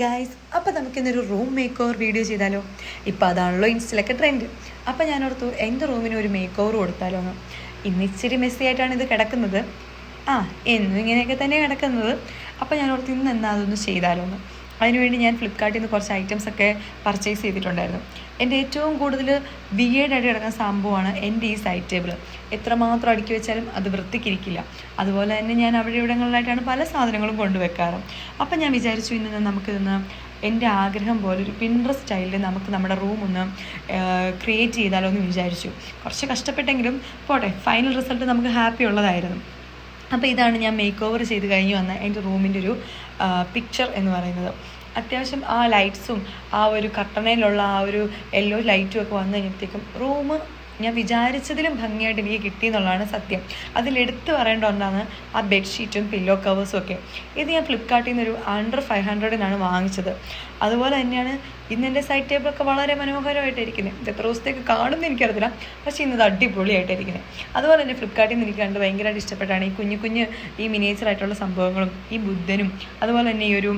Guys, അപ്പോൾ നമുക്കിന്നൊരു room make over video ചെയ്താലോ? ഇപ്പോൾ അതാണല്ലോ ഇൻസ്റ്റയിലൊക്കെ ട്രെൻഡ്. അപ്പോൾ ഞാൻ ഓർത്തു എൻ്റെ റൂമിന് ഒരു മേക്ക് ഓവർ കൊടുത്താലോ എന്ന്. ഇന്ന് ഇച്ചിരി മെസ്സി ആയിട്ടാണ് ഇത് കിടക്കുന്നത്. എന്നും ഇങ്ങനെയൊക്കെ തന്നെ കിടക്കുന്നത്. അപ്പോൾ ഞാൻ ഓർത്ത് ഇന്ന് എന്നാ അതൊന്ന് ചെയ്താലോ എന്ന്. അതിനുവേണ്ടി ഞാൻ ഫ്ലിപ്കാർട്ടിൽ നിന്ന് കുറച്ച് ഐറ്റംസൊക്കെ പർച്ചേസ് ചെയ്തിട്ടുണ്ടായിരുന്നു. എൻ്റെ ഏറ്റവും കൂടുതൽ വിയേഡായിട്ട് കിടക്കുന്ന സംഭവമാണ് എൻ്റെ ഈ സൈഡ് ടേബിൾ. എത്രമാത്രം അടുക്കി വെച്ചാലും അത് വൃത്തിക്കിരിക്കില്ല. അതുപോലെ തന്നെ ഞാൻ അവിടെ ഇവിടങ്ങളിലായിട്ടാണ് പല സാധനങ്ങളും കൊണ്ടുവെക്കാറ്. അപ്പം ഞാൻ വിചാരിച്ചു ഇന്ന് നമുക്കിന്ന് എൻ്റെ ആഗ്രഹം പോലെ ഒരു പിൻട്രസ്റ്റ് സ്റ്റൈലിൽ നമുക്ക് നമ്മുടെ റൂം ഒന്ന് ക്രിയേറ്റ് ചെയ്താലോ എന്ന് വിചാരിച്ചു. കുറച്ച് കഷ്ടപ്പെട്ടെങ്കിലും പോട്ടെ, ഫൈനൽ റിസൾട്ട് നമുക്ക് ഹാപ്പി ഉള്ളതായിരുന്നു. അപ്പോൾ ഇതാണ് ഞാൻ മേക്ക് ഓവർ ചെയ്ത് കഴിഞ്ഞ് വന്ന എൻ്റെ റൂമിൻ്റെ ഒരു പിക്ചർ എന്ന് പറയുന്നത്. അത്യാവശ്യം ആ ലൈറ്റ്സും ആ ഒരു കർട്ടനയിലുള്ള ആ ഒരു യെല്ലോ ലൈറ്റും ഒക്കെ വന്നു കഴിഞ്ഞപ്പോഴത്തേക്കും റൂം ഞാൻ വിചാരിച്ചതിലും ഭംഗിയായിട്ട് എനിക്ക് കിട്ടിയെന്നുള്ളതാണ് സത്യം. അതിലെടുത്ത് പറയേണ്ട ഒന്നാണ് ആ ബെഡ്ഷീറ്റും പില്ലോ കവേഴ്സും ഒക്കെ. ഇത് ഞാൻ ഫ്ലിപ്കാർട്ടിൽ നിന്നൊരു അണ്ടർ 500 വാങ്ങിച്ചത്. അതുപോലെ തന്നെയാണ് ഇന്ന് എൻ്റെ സൈഡ് ടേബിളൊക്കെ വളരെ മനോഹരമായിട്ടിരിക്കുന്നത്. ഇത് എത്ര ദിവസത്തേക്ക് കാണുമെന്ന് എനിക്കറിയില്ല, പക്ഷേ ഇന്നത് അടിപൊളിയായിട്ടിരിക്കുന്നത്. അതുപോലെ തന്നെ ഫ്ലിപ്കാർട്ടിൽ നിന്ന് എനിക്ക് കണ്ട് ഭയങ്കരമായിട്ട് ഇഷ്ടപ്പെട്ടാണ് ഈ കുഞ്ഞു ഈ മിനിയേച്ചറായിട്ടുള്ള സംഭവങ്ങളും ഈ ബുദ്ധനും അതുപോലെ തന്നെ ഈ ഒരു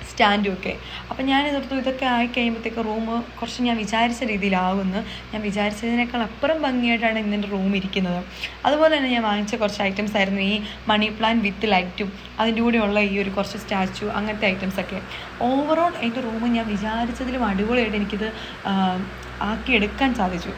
സ്റ്റാൻഡും ഒക്കെ. അപ്പം ഞാനിതെടുത്തു. ഇതൊക്കെ ആയിക്കഴിയുമ്പോഴത്തേക്ക് റൂം കുറച്ച് ഞാൻ വിചാരിച്ച രീതിയിലാവുമെന്ന്. ഞാൻ വിചാരിച്ചതിനേക്കാൾ അപ്പുറം ഭംഗിയായിട്ടാണ് ഇന്നെൻ്റെ റൂം ഇരിക്കുന്നത്. അതുപോലെ തന്നെ ഞാൻ വാങ്ങിച്ച കുറച്ച് ഐറ്റംസ് ആയിരുന്നു ഈ മണി പ്ലാന്റ് വിത്ത് ലൈറ്റും അതിൻ്റെ കൂടെയുള്ള ഈ ഒരു കുറച്ച് സ്റ്റാച്ചു, അങ്ങനത്തെ ഐറ്റംസൊക്കെ. ഓവറോൾ എൻ്റെ റൂം ഞാൻ വിചാരിച്ചതിലും അടിപൊളിയായിട്ട് എനിക്കിത് ആക്കിയെടുക്കാൻ സാധിച്ചു.